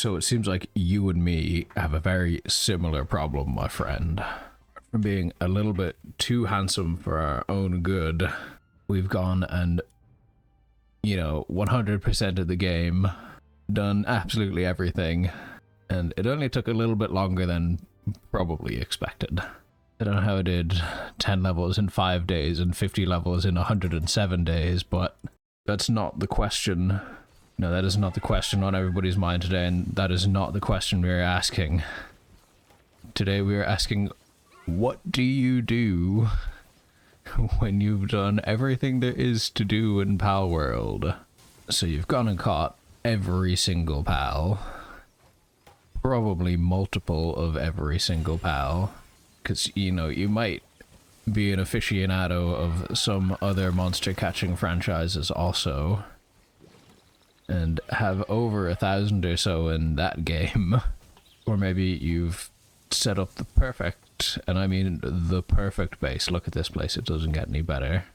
So it seems like you and me have a very similar problem, my friend. From being a little bit too handsome for our own good, we've gone and, you know, 100% of the game, done absolutely everything, and it only took a little bit longer than probably expected. I don't know how I did 10 levels in 5 days and 50 levels in 107 days, but that's not the question. No, that is not the question on everybody's mind today, and that is not the question we are asking. Today we are asking, what do you do when you've done everything there is to do in Palworld? So you've gone and caught every single pal. Probably multiple of every single pal. Because, you know, you might be an aficionado of some other monster catching franchises also, and have over 1,000 or so in that game. Or maybe you've set up the perfect, and I mean the perfect base. Look at this place, it doesn't get any better.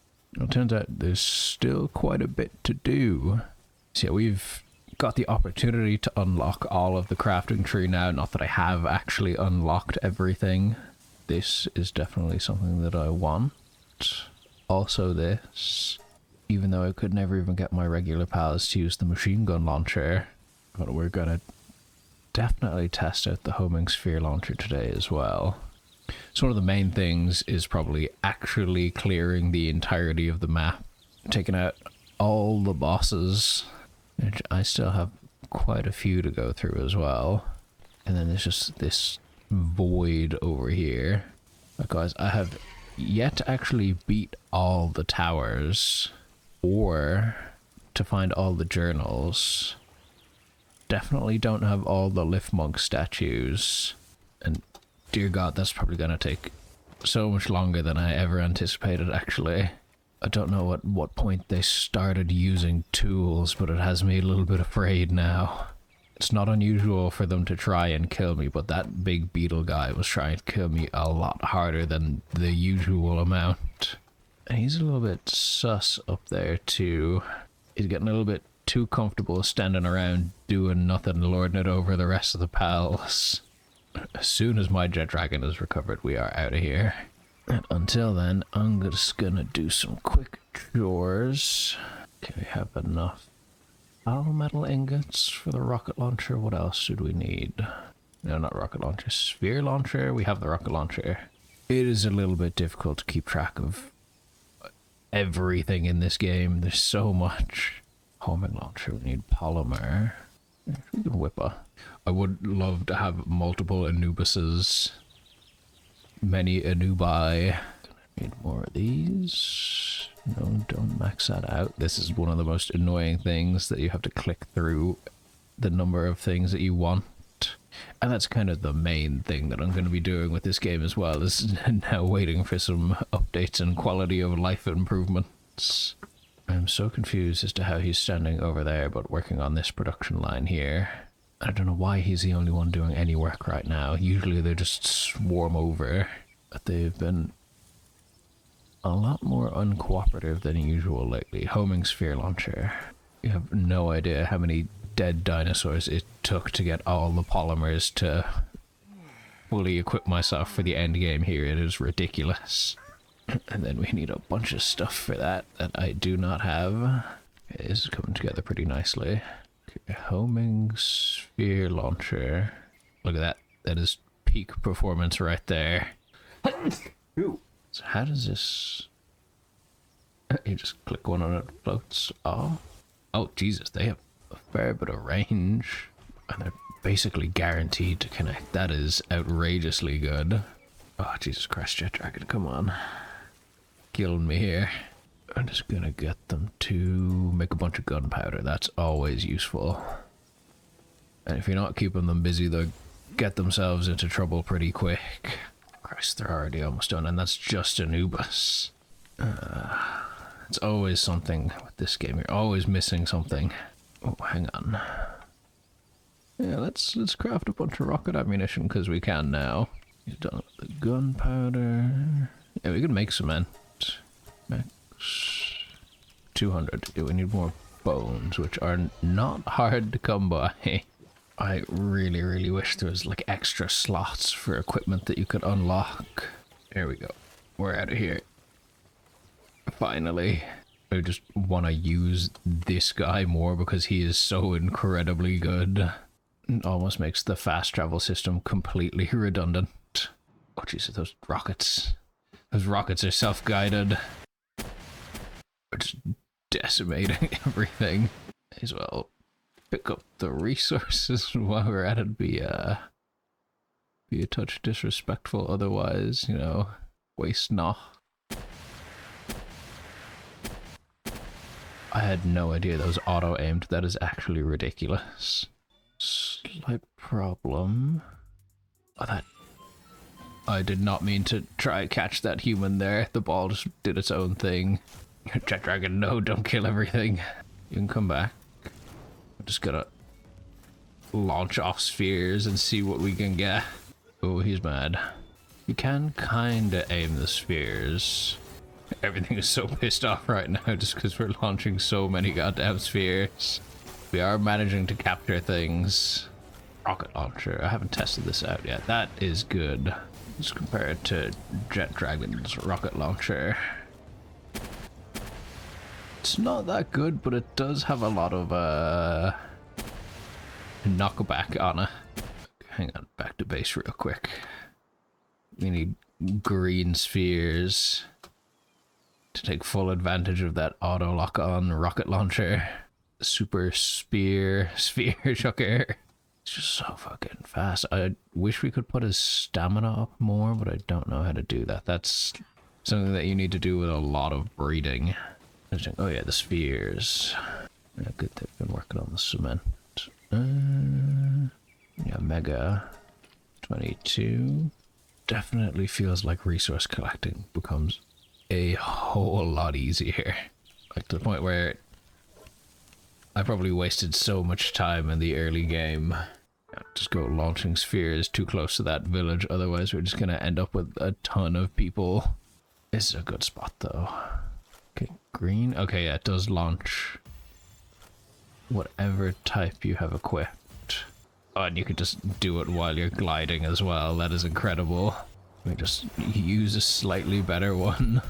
It turns out there's still quite a bit to do. So yeah, we've got the opportunity to unlock all of the crafting tree now. Not that I have actually unlocked everything. This is definitely something that I want. Also this, even though I could never even get my regular pals to use the machine gun launcher, but we're gonna definitely test out the homing sphere launcher today as well. So one of the main things is probably actually clearing the entirety of the map, taking out all the bosses, which I still have quite a few to go through as well. And then there's just this void over here. But guys, I have yet to actually beat all the towers or to find all the journals. Definitely don't have all the Lift Monk statues, and dear god, that's probably gonna take so much longer than I ever anticipated. Actually, I don't know at what point they started using tools, but it has me a little bit afraid now. It's not unusual for them to try and kill me, but that big beetle guy was trying to kill me a lot harder than the usual amount. And he's a little bit sus up there too. He's getting a little bit too comfortable standing around doing nothing, lording it over the rest of the pals. As soon as my jet dragon is recovered, we are out of here. And until then, I'm just gonna do some quick chores. Okay, we have enough metal ingots for the rocket launcher. What else should we need? No, not rocket launcher. Sphere launcher. We have the rocket launcher. It is a little bit difficult to keep track of everything in this game. There's so much. Homing launcher. We need polymer. We can whip a. I would love to have multiple Anubises. Many Anubi. Need more of these. No, don't max that out. This is one of the most annoying things, that you have to click through the number of things that you want. And that's kind of the main thing that I'm going to be doing with this game as well, is now waiting for some updates and quality of life improvements. I'm so confused as to how he's standing over there but working on this production line here. I don't know why he's the only one doing any work right now. Usually they just swarm over, but they've been a lot more uncooperative than usual lately. Homing sphere launcher. You have no idea how many dead dinosaurs it took to get all the polymers to fully equip myself for the end game here. It is ridiculous. And then we need a bunch of stuff for that I do not have. Okay, this is coming together pretty nicely. Okay, homing sphere launcher. Look at that. That is peak performance right there. Ooh. So how does this... You just click one and it floats off. Oh, Jesus, they have a fair bit of range. And they're basically guaranteed to connect. That is outrageously good. Oh, Jesus Christ, Jet Dragon, come on. Killing me here. I'm just gonna get them to make a bunch of gunpowder. That's always useful. And if you're not keeping them busy, they'll get themselves into trouble pretty quick. Christ, they're already almost done, and that's just Anubis. It's always something with this game. You're always missing something. Oh, hang on. Yeah, let's craft a bunch of rocket ammunition, because we can now. You've done the gunpowder. Yeah, we can make cement. Max 200. Yeah, we need more bones, which are not hard to come by. I really, really wish there was like extra slots for equipment that you could unlock. There we go. We're out of here. Finally. I just want to use this guy more because he is so incredibly good. It almost makes the fast travel system completely redundant. Oh Jesus, those rockets. Those rockets are self-guided. We're just decimating everything. May as well pick up the resources while we're at it. Be a touch disrespectful otherwise, you know, waste not. I had no idea that was auto-aimed. That is actually ridiculous. Slight problem. Oh, that... I did not mean to try and catch that human there. The ball just did its own thing. Jet Dragon, no, don't kill everything. You can come back. I'm just gonna launch off spheres and see what we can get. Oh, he's mad. You can kinda aim the spheres. Everything is so pissed off right now just because we're launching so many goddamn spheres. We are managing to capture things. Rocket launcher. I haven't tested this out yet. That is good. Let's compare it to Jet Dragon's rocket launcher. It's not that good, but it does have a lot of knockback on it. Hang on, back to base real quick. We need green spheres to take full advantage of that auto lock on rocket launcher. Super sphere chucker. It's just so fucking fast. I wish we could put his stamina up more, but I don't know how to do that. That's something that you need to do with a lot of breeding. Oh yeah, the spheres. Yeah, good, they've been working on the cement. Yeah, Mega 22. Definitely feels like resource collecting becomes a whole lot easier. Like to the point where I probably wasted so much time in the early game. Just go launching spheres too close to that village, otherwise we're just gonna end up with a ton of people. This is a good spot though. Okay, green. Okay, yeah, it does launch whatever type you have equipped. Oh, and you could just do it while you're gliding as well. That is incredible. Let me just use a slightly better one.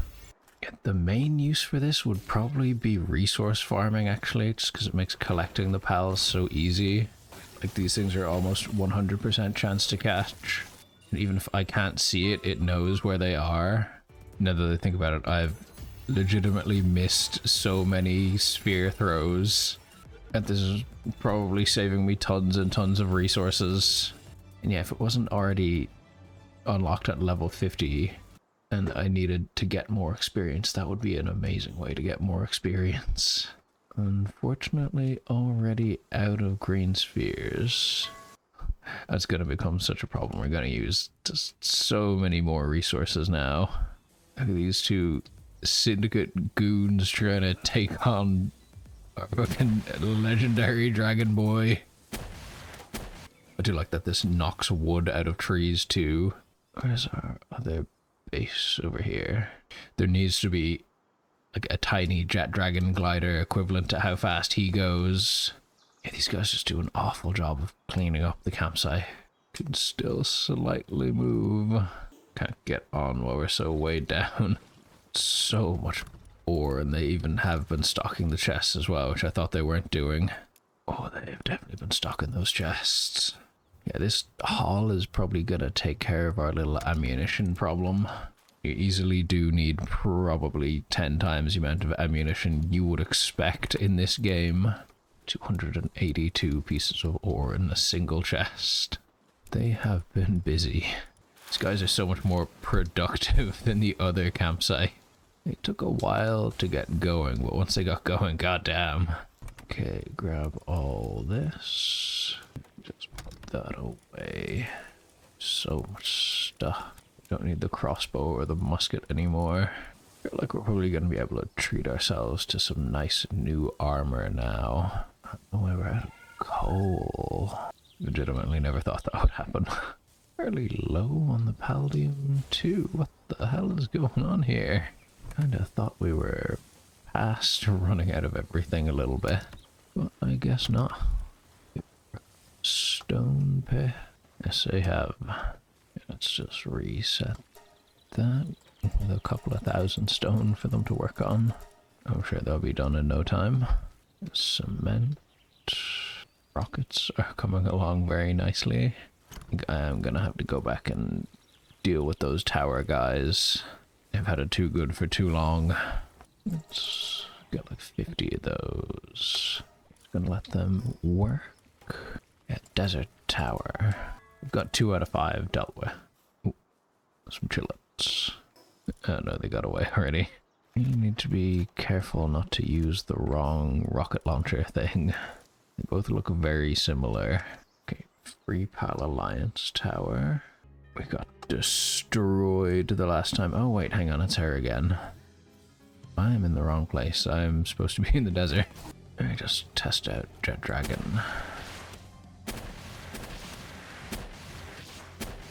Yeah, the main use for this would probably be resource farming, actually, just because it makes collecting the pals so easy. Like, these things are almost 100% chance to catch. And even if I can't see it, it knows where they are. Now that I think about it, I've legitimately missed so many sphere throws. And this is probably saving me tons and tons of resources. And yeah, if it wasn't already unlocked at level 50 and I needed to get more experience, that would be an amazing way to get more experience. Unfortunately, already out of green spheres. That's going to become such a problem. We're going to use just so many more resources now. Look at these two syndicate goons trying to take on our fucking legendary dragon boy. I do like that this knocks wood out of trees too. Where's our other base over here? There needs to be like a tiny jet dragon glider equivalent to how fast he goes. Yeah, these guys just do an awful job of cleaning up the campsite. Can still slightly move. Can't get on while we're so weighed down. So much ore, and they even have been stocking the chests as well, which I thought they weren't doing. Oh, they've definitely been stocking those chests. Yeah, this haul is probably gonna take care of our little ammunition problem. You easily do need probably 10 times the amount of ammunition you would expect in this game. 282 pieces of ore in a single chest. They have been busy. These guys are so much more productive than the other campsite. It took a while to get going, but once they got going, goddamn. Okay, grab all this. Just put that away. So much stuff. Don't need the crossbow or the musket anymore. I feel like we're probably going to be able to treat ourselves to some nice new armor now. I don't know where we're at. Coal. Legitimately never thought that would happen. Fairly low on the palladium too. What the hell is going on here? Kinda thought we were past running out of everything a little bit, but I guess not. stone pit? Yes, they have. Let's just reset that with a couple of thousand stone for them to work on. I'm sure they'll be done in no time. Cement. Rockets are coming along very nicely. I think I am gonna have to go back and deal with those tower guys. They've had it too good for too long. Let's get like 50 of those. Just gonna let them work. Yeah, desert tower. We've got 2 out of 5 dealt with. Ooh, some chillets. Oh no, they got away already. You need to be careful not to use the wrong rocket launcher thing. They both look very similar. Okay, Free Pal Alliance Tower. We got destroyed the last time. Oh wait, hang on, it's her again. I'm in the wrong place. I'm supposed to be in the desert. Let me just test out Jet Dragon.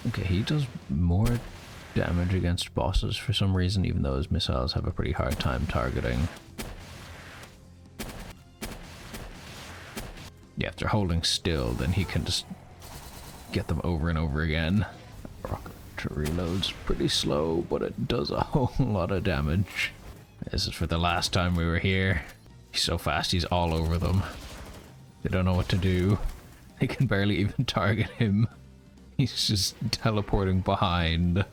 Okay, he does more damage against bosses for some reason, even though his missiles have a pretty hard time targeting. Yeah, if they're holding still, then he can just get them over and over again. Rocket reloads pretty slow, but it does a whole lot of damage. This is for the last time we were here. He's so fast, he's all over them. They don't know what to do. They can barely even target him. He's just teleporting behind.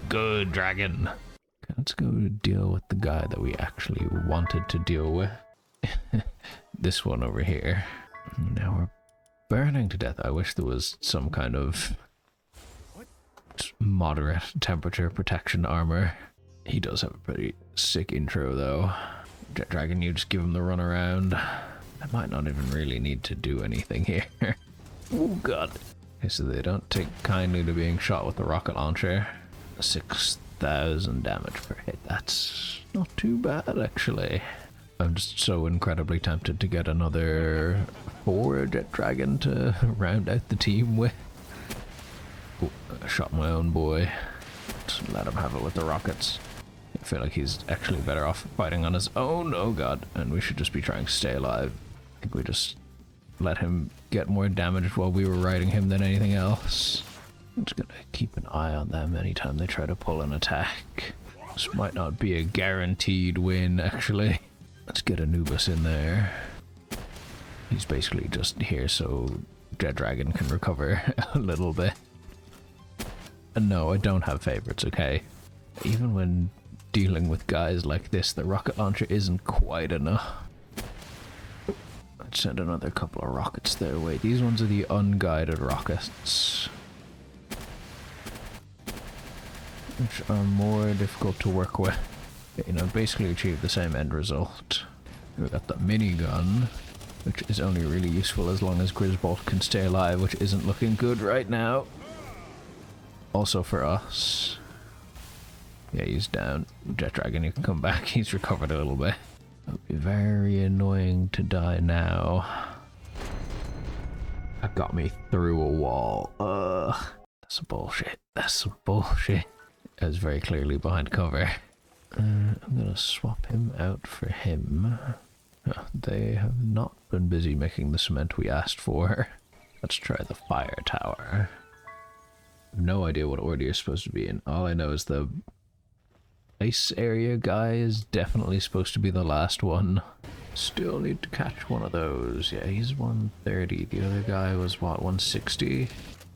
Good dragon. Okay, let's go deal with the guy that we actually wanted to deal with. This one over here. Now we're burning to death. I wish there was some kind of moderate temperature protection armor. He does have a pretty sick intro though. Jet Dragon, you just give him the run around. I might not even really need to do anything here. Oh god. Okay, so they don't take kindly to being shot with the rocket launcher. 6,000 damage per hit. That's not too bad actually. I'm just so incredibly tempted to get another 4 Jet Dragon to round out the team with. Oh, I shot my own boy. Just let him have it with the rockets. I feel like he's actually better off fighting on his own. Oh god, and we should just be trying to stay alive. I think we just let him get more damage while we were riding him than anything else. I'm just gonna keep an eye on them anytime they try to pull an attack. This might not be a guaranteed win actually. Let's get Anubis in there. He's basically just here so Jet Dragon can recover a little bit. And no, I don't have favorites, okay? Even when dealing with guys like this, the rocket launcher isn't quite enough. Let's send another couple of rockets their way. These ones are the unguided rockets, which are more difficult to work with. You know, basically achieve the same end result. We've got the minigun, which is only really useful as long as Grisbolt can stay alive, which isn't looking good right now. Also for us. Yeah, he's down. Jet Dragon, you can come back. He's recovered a little bit. It'll be very annoying to die now. That got me through a wall. That's some bullshit. That's some bullshit. I was very clearly behind cover. I'm gonna swap him out for him. Oh, they have not been busy making the cement we asked for. Let's try the fire tower. I have no idea what order you're supposed to be in. All I know is the ice area guy is definitely supposed to be the last one. Still need to catch one of those. Yeah, he's 130. The other guy was what, 160?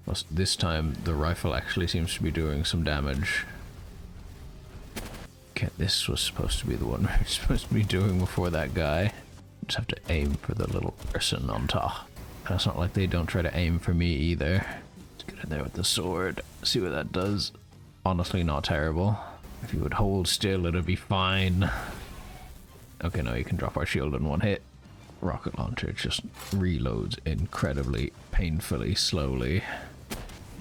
Plus this time the rifle actually seems to be doing some damage. Okay, this was supposed to be the one we're supposed to be doing before that guy. Just have to aim for the little person on top. And it's not like they don't try to aim for me either. Let's get in there with the sword. See what that does. Honestly, not terrible. If you would hold still, it'd be fine. Okay, now you can drop our shield in one hit. Rocket launcher just reloads incredibly, painfully slowly.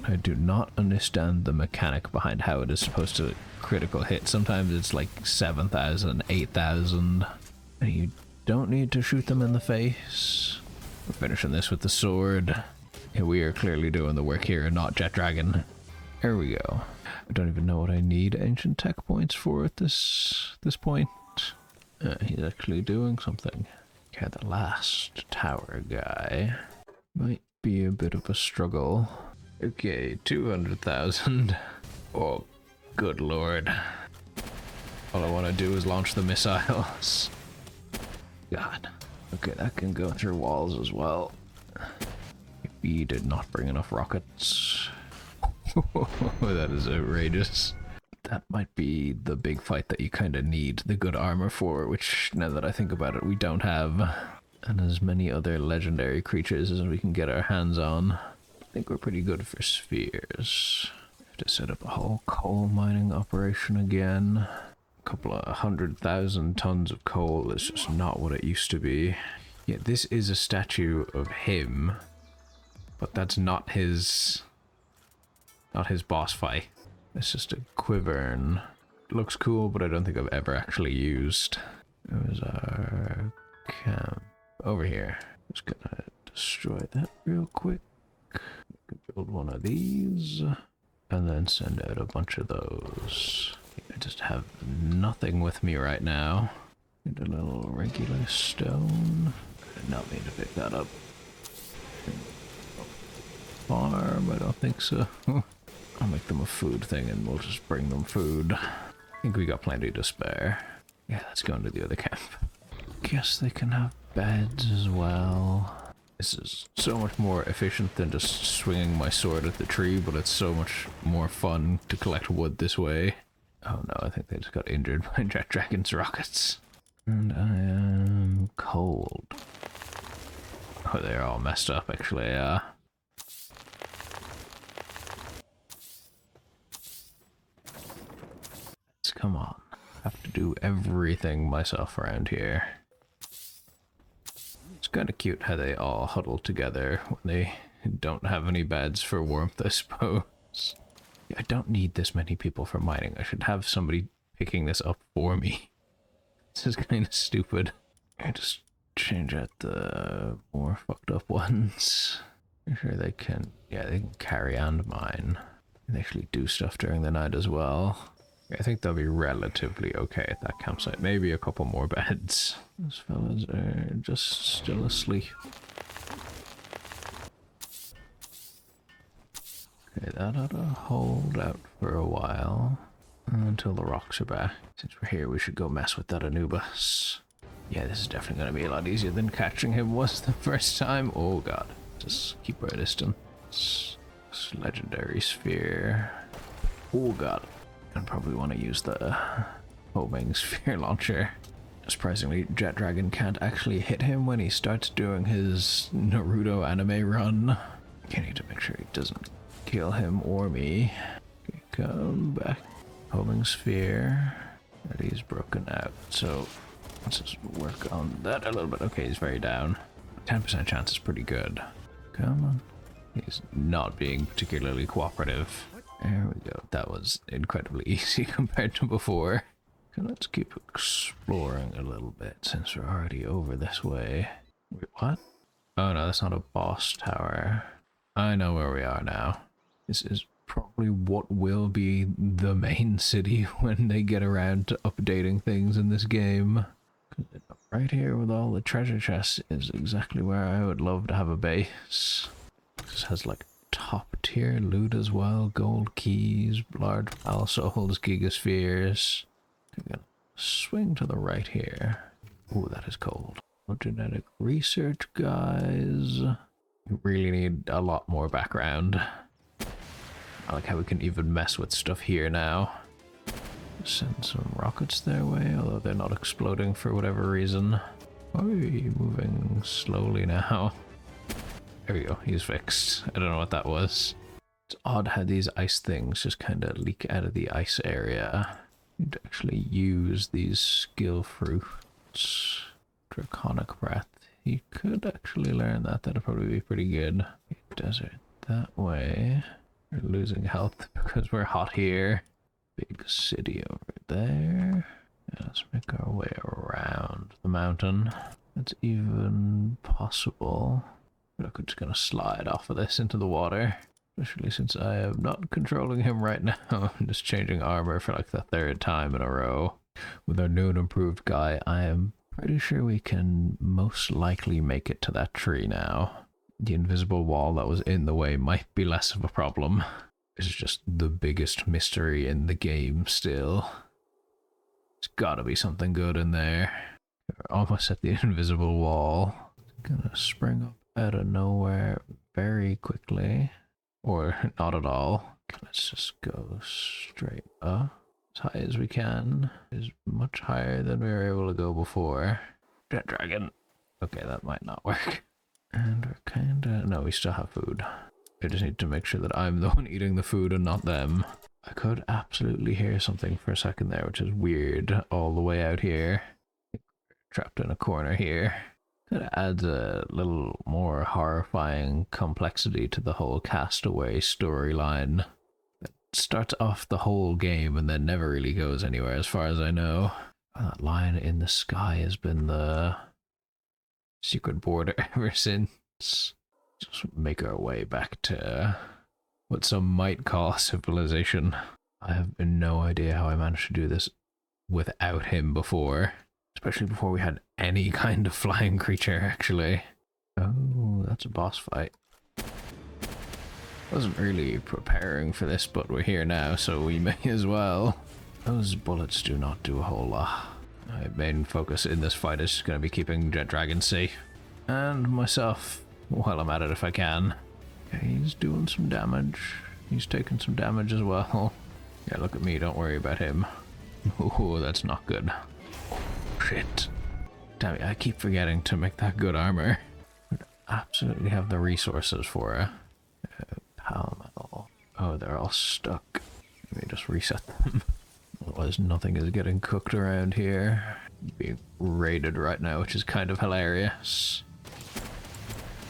I do not understand the mechanic behind how it is supposed to critical hit. Sometimes it's like 7,000, 8,000. And you don't need to shoot them in the face. We're finishing this with the sword. Yeah, we are clearly doing the work here and not Jet Dragon. There we go. I don't even know what I need ancient tech points for at this point. He's actually doing something. Okay, the last tower guy might be a bit of a struggle. Okay, 200,000. Oh, good lord. All I want to do is launch the missiles. God. Okay, that can go through walls as well. We did not bring enough rockets. That is outrageous. That might be the big fight that you kind of need the good armor for, which, now that I think about it, we don't have. And as many other legendary creatures as we can get our hands on. I think we're pretty good for spheres. We have to set up a whole coal mining operation again. A couple of 100,000 tons of coal is just not what it used to be. Yeah, this is a statue of him, but that's not his boss fight. It's just a quivern. It looks cool, but I don't think I've ever actually used. There's our camp over here. Just gonna destroy that real quick. We can build one of these and then send out a bunch of those. I just have nothing with me right now. Need a little regular stone. I did not mean to pick that up. Farm? I don't think so. I'll make them a food thing and we'll just bring them food. I think we got plenty to spare. Yeah, let's go into the other camp. Guess they can have beds as well. This is so much more efficient than just swinging my sword at the tree, but it's so much more fun to collect wood this way. Oh no, I think they just got injured by Jet Dragon's rockets. And I am cold. Oh, they're all messed up actually, yeah. Come on. I have to do everything myself around here. It's kind of cute how they all huddle together when they don't have any beds for warmth, I suppose. I don't need this many people for mining. I should have somebody picking this up for me. This is kind of stupid. I just change out the more fucked up ones. I'm sure they can, yeah, they can carry and mine. They actually do stuff during the night as well. I think they'll be relatively okay at that campsite. Maybe a couple more beds. Those fellas are just still asleep. Okay, that ought to hold out for a while. Until the rocks are back. Since we're here, we should go mess with that Anubis. Yeah, this is definitely going to be a lot easier than catching him was the first time. Oh god. Just keep our distance. This legendary sphere. Oh god. I probably want to use the homing sphere launcher. Surprisingly, Jet Dragon can't actually hit him when he starts doing his Naruto anime run. I need to make sure he doesn't kill him or me. Okay, come back. Homing sphere. That he's broken out. So let's just work on that a little bit. Okay, he's very down. 10% chance is pretty good. Come on. He's not being particularly cooperative. There we go. That was incredibly easy compared to before. Okay, let's keep exploring a little bit since we're already over this way. Wait, what? Oh no, that's not a boss tower. I know where we are now. This is probably what will be the main city when they get around to updating things in this game. Right here with all the treasure chests is exactly where I would love to have a base. This has like top tier loot as well, gold keys, large pal souls, gigaspheres. I'm gonna swing to the right here. Ooh, that is cold. Genetic research, guys. We really need a lot more background. I like how we can even mess with stuff here now. Send some rockets their way, although they're not exploding for whatever reason. Why are we moving slowly now? There we go, he's fixed. I don't know what that was. It's odd how these ice things just kind of leak out of the ice area. Need to actually use these skill fruits. Draconic breath. You could actually learn that. That'd probably be pretty good. Desert that way. We're losing health because we're hot here. Big city over there. Yeah, let's make our way around the mountain. That's even possible. But I'm just gonna slide off of this into the water. Especially since I am not controlling him right now. I'm just changing armor for like the third time in a row. With our new and improved guy, I am pretty sure we can most likely make it to that tree now. the invisible wall that was in the way might be less of a problem. It's just the biggest mystery in the game still. There's gotta be something good in there. We're almost at the invisible wall. It's gonna spring up out of nowhere very quickly. Or not at all. Let's just go straight up. As high as we can. Is much higher than we were able to go before. Jet dragon. Okay, that might not work. And we're kinda... No, we still have food. I just need to make sure that I'm the one eating the food and not them. I could absolutely hear something for a second there, which is weird, all the way out here. Trapped in a corner here. It adds a little more horrifying complexity to the whole Castaway storyline. It starts off the whole game and then never really goes anywhere, as far as I know. That line in the sky has been the secret border ever since. Just make our way back to what some might call civilization. I have no idea how I managed to do this without him before. Especially before we had any kind of flying creature, actually. Oh, that's a boss fight. Wasn't really preparing for this, but we're here now, so we may as well. Those bullets do not do a whole lot. My main focus in this fight is going to be keeping Jet Dragon safe. And myself. While I'm at it if I can. Okay, he's doing some damage. He's taking some damage as well. Yeah, look at me, don't worry about him. Ooh, that's not good. Shit. Damn it, I keep forgetting to make that good armor. Would absolutely have the resources for it. Palworld. Oh, they're all stuck. Let me just reset them. Otherwise nothing is getting cooked around here. Being raided right now, which is kind of hilarious.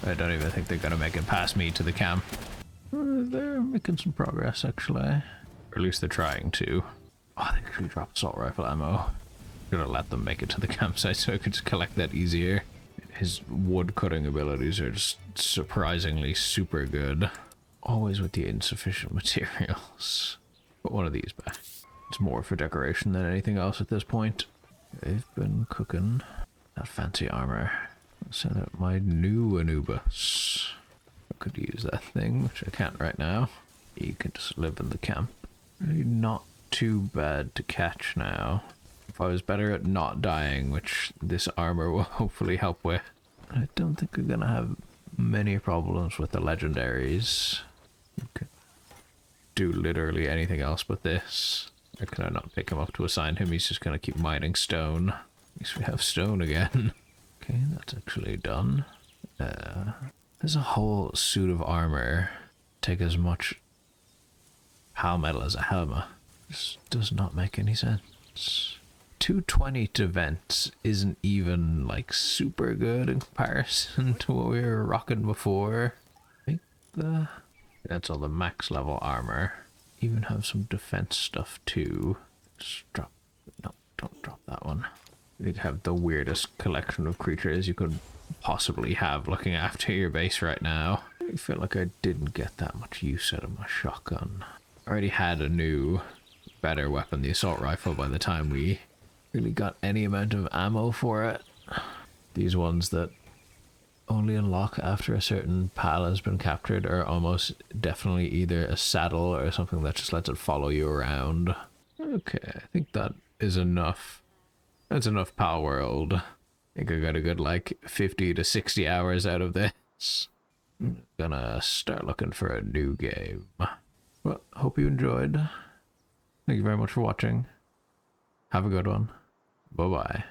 I don't even think they're gonna make it past me to the camp. They're making some progress, actually. Or at least they're trying to. Oh, they actually dropped assault rifle ammo. I'm gonna let them make it to the campsite so I can just collect that easier. His wood cutting abilities are just surprisingly super good. Always with the insufficient materials. Put one of these back. It's more for decoration than anything else at this point. They've been cooking that fancy armor. Send out my new Anubis. I could use that thing, which I can't right now. You can just live in the camp. Really not too bad to catch now. If I was better at not dying, which this armor will hopefully help with. I don't think we're gonna have many problems with the legendaries. You can do literally anything else but this. Or can I not pick him up to assign him? He's just gonna keep mining stone. At least we have stone again. Okay, that's actually done. There's a whole suit of armor. Take as much palmetal as a helmet. This does not make any sense. 220 to vents isn't even like super good in comparison to what we were rocking before. I think that's all the max level armor. Even have some defense stuff too. Just drop. No, don't drop that one. You have the weirdest collection of creatures you could possibly have looking after your base right now. I feel like I didn't get that much use out of my shotgun. I already had a new, better weapon, the assault rifle, by the time we really got any amount of ammo for it. These ones that only unlock after a certain pal has been captured are almost definitely either a saddle or something that just lets it follow you around. Okay, I think that is enough. That's enough Palworld. I think I got a good like 50 to 60 hours out of this. I'm gonna start looking for a new game. Well, hope you enjoyed. Thank you very much for watching. Have a good one. Bye-bye.